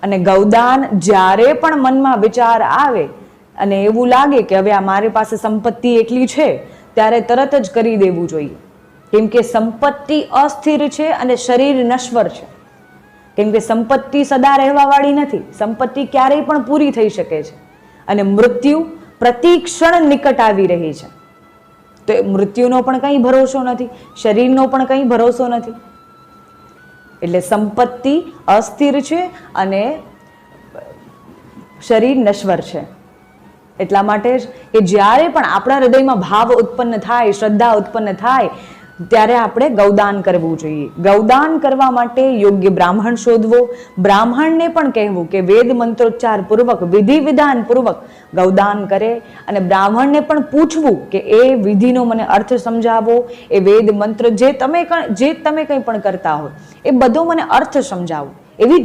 અને ગૌદાન જ્યારે પણ મનમાં વિચાર આવે અને એવું લાગે કે હવે આ મારી પાસે સંપત્તિ એટલી છે, ત્યારે તરત જ કરી દેવું જોઈએ. કેમ કે સંપત્તિ અસ્થિર છે અને શરીર નશ્વર છે. કેમ કે સંપત્તિ સદા રહેવાવાળી નથી. સંપત્તિ ક્યારેય પણ પૂરી થઈ શકે છે અને મૃત્યુ પ્રતિ ક્ષણ નિકટ આવી રહી છે. તો મૃત્યુનો પણ કંઈ ભરોસો નથી, શરીરનો પણ કંઈ ભરોસો નથી. એટલે સંપત્તિ અસ્થિર છે અને શરીર નશ્વર છે. એટલા માટે જ કે જ્યારે પણ આપણા હૃદયમાં ભાવ ઉત્પન્ન થાય, શ્રદ્ધા ઉત્પન્ન થાય, ત્યારે આપણે ગૌદાન કરવું જોઈએ. ગૌદાન કરવા માટે યોગ્ય બ્રાહ્મણ શોધવો, બ્રાહ્મણને પણ કહેવું કે વેદ મંત્રોચ્ચાર પૂર્વક, વિધિ વિધાન પૂર્વક ગૌદાન કરે, અને બ્રાહ્મણને પણ પૂછવું કે એ વિધિનો મને અર્થ સમજાવો, એ વેદ મંત્ર જે તમે કંઈ પણ કરતા હો એ બધો મને અર્થ સમજાવો. એવી